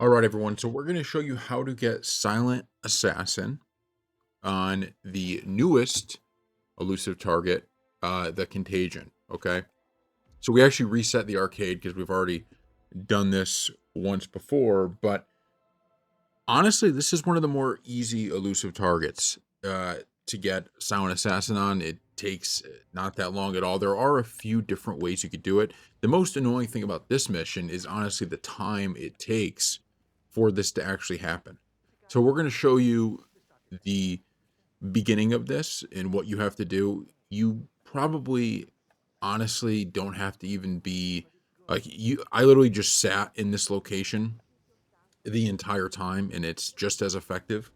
All right, everyone. So we're going to show you how to get Silent Assassin on the newest elusive target, the Contagion. Okay. So we actually reset the arcade because we've already done this once before. But honestly, this is one of the more easy elusive targets to get Silent Assassin on. It takes not that long at all. There are a few different ways you could do it. The most annoying thing about this mission is honestly the time it takes for this to actually happen. So we're going to show you the beginning of this and what you have to do. You probably honestly don't have to even be like you. I literally just sat in this location the entire time and it's just as effective.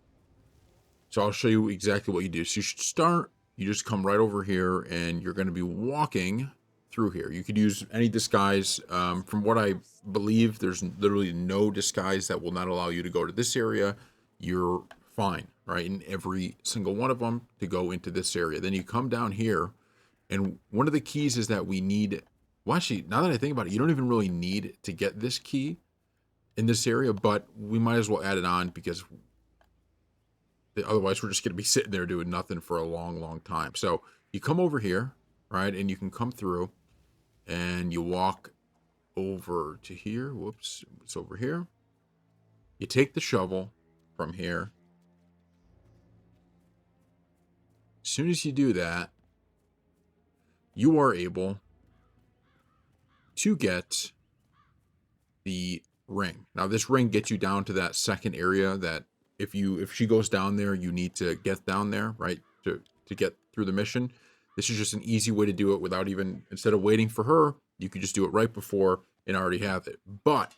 So I'll show you exactly what you do. So you should start, you just come right over here and you're going to be walking through here. You could use any disguise. From what I believe, there's literally no disguise that will not allow you to go to this area. You're fine, right? In every single one of them to go into this area. Then you come down here, and one of the keys is that we need, well, actually, now that I think about it, you don't even really need to get this key in this area, but we might as well add it on because otherwise we're just going to be sitting there doing nothing for a long, long time. So you come over here, right? And you can come through and you walk over to here. Whoops, it's over here. You take the shovel from here. As soon as you do that, you are able to get the ring. Now this ring gets you down to that second area that if she goes down there, you need to get down there, right? To get through the mission. This is just an easy way to do it without even, instead of waiting for her, you could just do it right before and already have it. But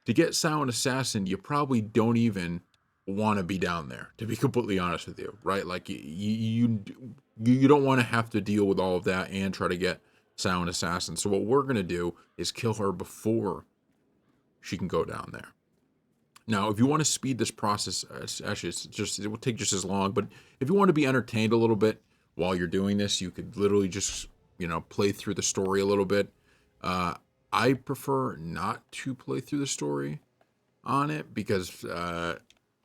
to get Silent Assassin, you probably don't even want to be down there, to be completely honest with you, right? Like you don't want to have to deal with all of that and try to get Silent Assassin. So what we're going to do is kill her before she can go down there. Now, if you want to speed this process, actually, it will take just as long. But if you want to be entertained a little bit while you're doing this, you could literally just play through the story a little bit. I prefer not to play through the story on it because I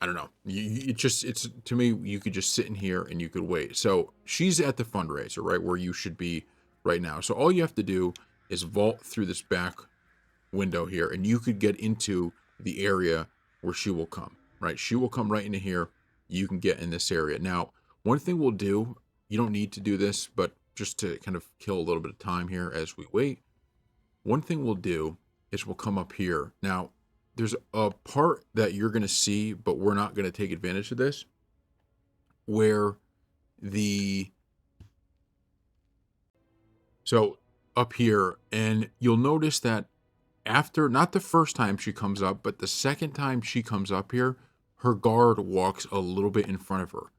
don't know. It's to me, you could just sit in here and you could wait. So she's at the fundraiser, right where you should be right now. So all you have to do is vault through this back window here, and you could get into the area where she will come, right? She will come right into here. You can get in this area. Now, one thing we'll do, you don't need to do this, but just to kind of kill a little bit of time here as we wait, one thing we'll do is we'll come up here. Now, there's a part that you're going to see, but we're not going to take advantage of this, where so up here, and you'll notice that after, not the first time she comes up, but the second time she comes up here, her guard walks a little bit in front of her.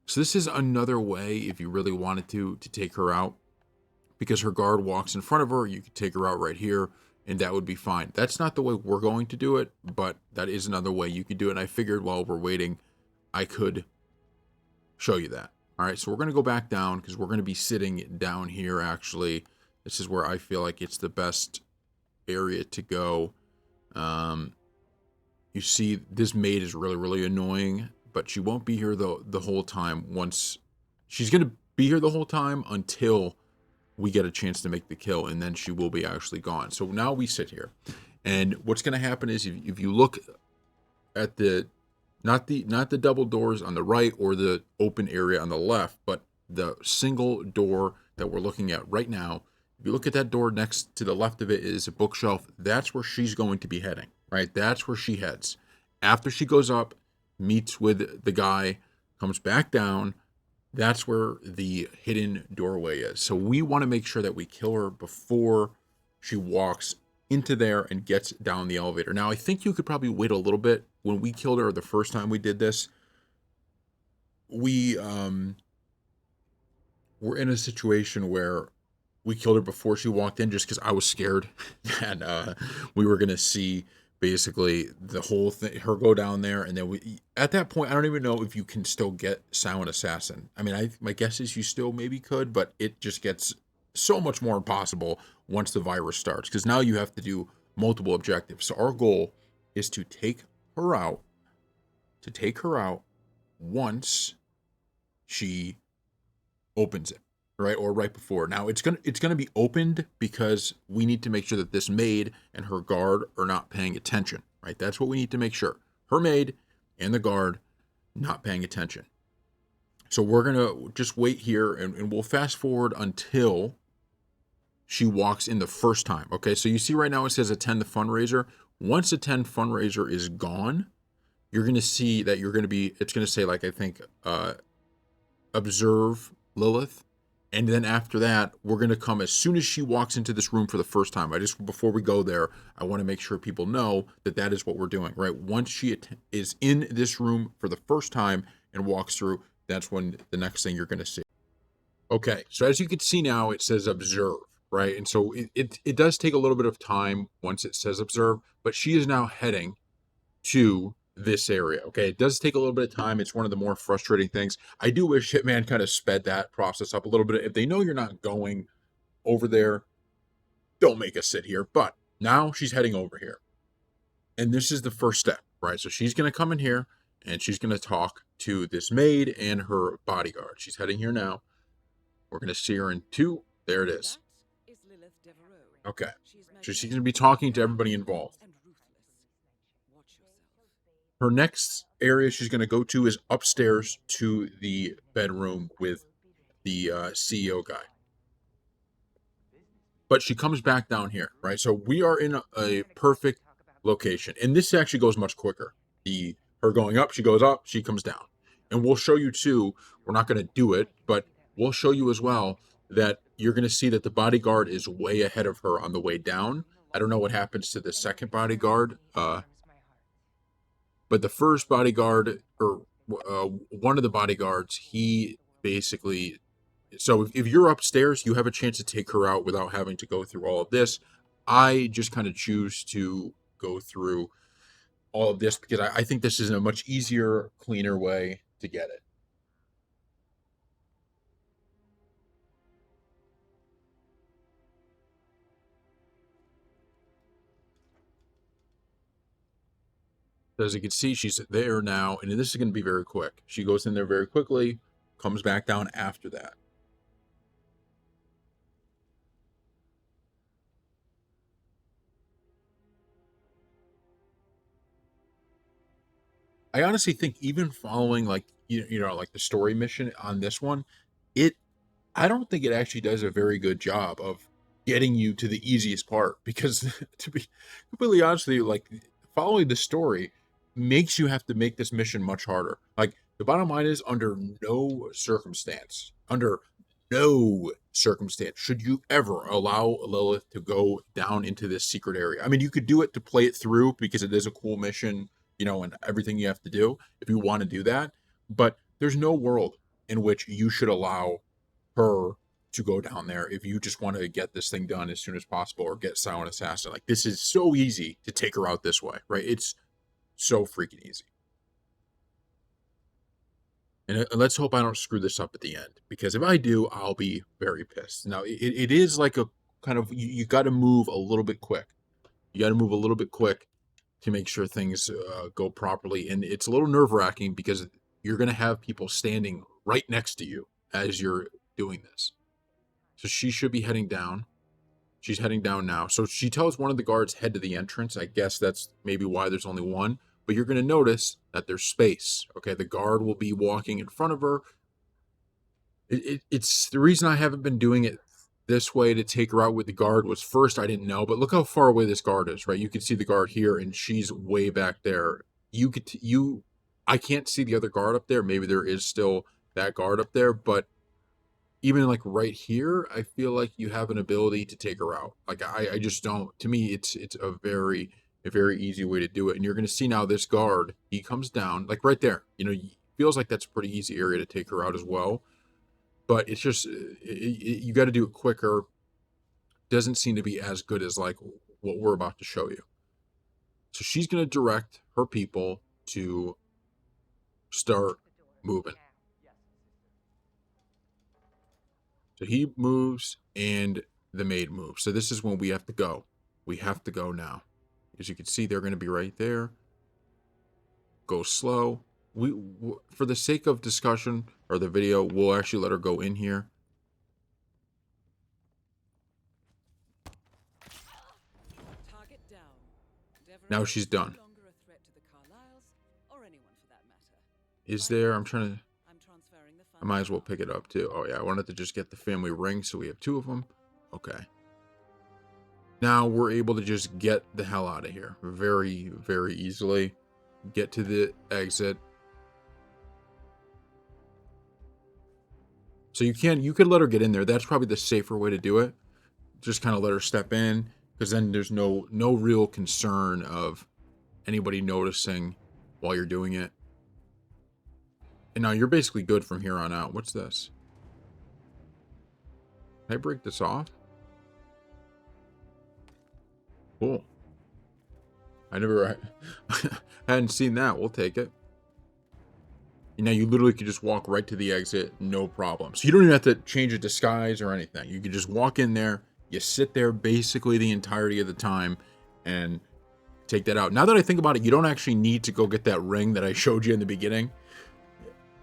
So this is another way, if you really wanted to take her out, because her guard walks in front of her, you could take her out right here, and that would be fine. That's not the way we're going to do it, but that is another way you could do it. And I figured while we're waiting, I could show you that. All right, so we're going to go back down because we're going to be sitting down here, actually. This is where I feel like it's the best area to go. You see this maid is really, really annoying, but she won't be here the whole time. Once she's going to be here the whole time until we get a chance to make the kill, and then she will be actually gone. So now we sit here, and what's going to happen is if you look at the not the double doors on the right or the open area on the left, but the single door that we're looking at right now, if you look at that door, next to the left of it is a bookshelf. That's where she's going to be heading, right? That's where she heads. After she goes up, meets with the guy, comes back down, that's where the hidden doorway is. So we want to make sure that we kill her before she walks into there and gets down the elevator. Now, I think you could probably wait a little bit. When we killed her the first time we did this, we were in a situation where we killed her before she walked in just because I was scared that we were going to see basically the whole thing, her go down there. And then at that point, I don't even know if you can still get Silent Assassin. I mean, my guess is you still maybe could, but it just gets so much more impossible once the virus starts, because now you have to do multiple objectives. So our goal is to take her out, once she opens it, right? Or right before. Now it's gonna be opened because we need to make sure that this maid and her guard are not paying attention, right? That's what we need to make sure. Her maid and the guard not paying attention. So we're gonna just wait here and we'll fast forward until she walks in the first time. Okay, so you see right now it says attend the fundraiser. Once attend fundraiser is gone, you're gonna see that it's gonna say, like, I think observe Lilith. And then after that, we're going to come as soon as she walks into this room for the first time. Before we go there, I want to make sure people know that that is what we're doing, right? Once she is in this room for the first time and walks through, that's when the next thing you're going to see. Okay, so as you can see now, it says observe, right? And so it does take a little bit of time once it says observe, but she is now heading to this area. Okay, it does take a little bit of time. It's one of the more frustrating things. I do wish Hitman kind of sped that process up a little bit. If they know you're not going over there, don't make us sit here. But now she's heading over here, and this is the first step, right? So she's going to come in here and she's going to talk to this maid and her bodyguard. She's heading here now. We're going to see her in 2. There it is. Okay, so she's going to be talking to everybody involved. Her next area she's going to go to is upstairs to the bedroom with the CEO guy. But she comes back down here, right? So we are in a perfect location. And this actually goes much quicker. Her going up, she goes up, she comes down. And we'll show you too, we're not going to do it, but we'll show you as well that you're going to see that the bodyguard is way ahead of her on the way down. I don't know what happens to the second bodyguard, but the first bodyguard, or one of the bodyguards, he basically... So if you're upstairs, you have a chance to take her out without having to go through all of this. I just kind of choose to go through all of this because I think this is a much easier, cleaner way to get it. So as you can see, she's there now, and this is going to be very quick. She goes in there very quickly, comes back down after that. I honestly think even following, like, like the story mission on this one, I don't think it actually does a very good job of getting you to the easiest part because to be completely honest with you, like, following the story makes you have to make this mission much harder. Like, the bottom line is, under no circumstance should you ever allow Lilith to go down into this secret area. I mean, you could do it to play it through because it is a cool mission, and everything you have to do if you want to do that. But there's no world in which you should allow her to go down there if you just want to get this thing done as soon as possible or get Silent Assassin. Like, this is so easy to take her out this way, right? It's so freaking easy. And let's hope I don't screw this up at the end, because if I do, I'll be very pissed. Now, it is like a kind of, you got to move a little bit quick. You got to move a little bit quick to make sure things go properly. And it's a little nerve-wracking because you're going to have people standing right next to you as you're doing this. So she should be heading down. She's heading down now. So she tells one of the guards, head to the entrance. I guess that's maybe why there's only one. But you're going to notice that there's space. Okay, the guard will be walking in front of her. It's the reason I haven't been doing it this way to take her out with the guard was, first, I didn't know, but look how far away this guard is, right? You can see the guard here, and she's way back there. I can't see the other guard up there. Maybe there is still that guard up there, but even like right here, I feel like you have an ability to take her out. Like, I just don't. To me, it's a very easy way to do it. And you're going to see now this guard, he comes down like right there. Feels like that's a pretty easy area to take her out as well. But it's just, you got to do it quicker. Doesn't seem to be as good as like what we're about to show you. So she's going to direct her people to start moving. So he moves and the maid moves. So this is when we have to go. We have to go now. As you can see, they're going to be right there. Go slow. For the sake of discussion or the video, we'll actually let her go in here. Target down. Now she's done. Is there? I'm trying to. I might as well pick it up too. Oh yeah, I wanted to just get the family ring, so we have 2 of them. Okay. Now we're able to just get the hell out of here very, very easily. Get to the exit. So you could let her get in there. That's probably the safer way to do it. Just kind of let her step in, because then there's no real concern of anybody noticing while you're doing it. And now you're basically good from here on out. What's this? Can I break this off? Cool. I hadn't seen that. We'll take it. And now you literally could just walk right to the exit, no problem. So you don't even have to change a disguise or anything. You can just walk in there. You sit there basically the entirety of the time and take that out. Now that I think about it, you don't actually need to go get that ring that I showed you in the beginning.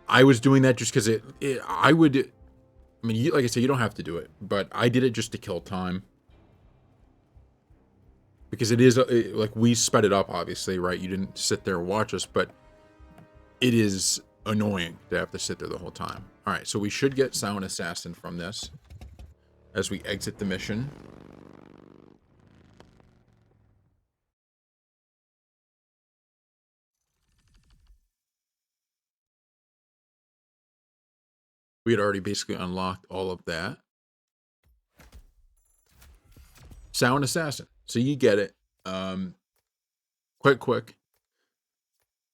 I was doing that just because I mean, like I said, you don't have to do it, but I did it just to kill time. Because it is, like, we sped it up, obviously, right? You didn't sit there and watch us, but it is annoying to have to sit there the whole time. All right, so we should get Sound Assassin from this as we exit the mission. We had already basically unlocked all of that. Sound Assassin. So you get it. Quite quick.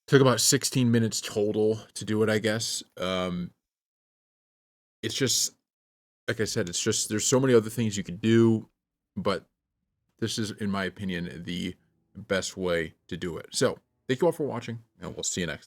Took about 16 minutes total to do it, I guess. It's just, like I said, it's just, there's so many other things you could do, but this is, in my opinion, the best way to do it. So, thank you all for watching, and we'll see you next time.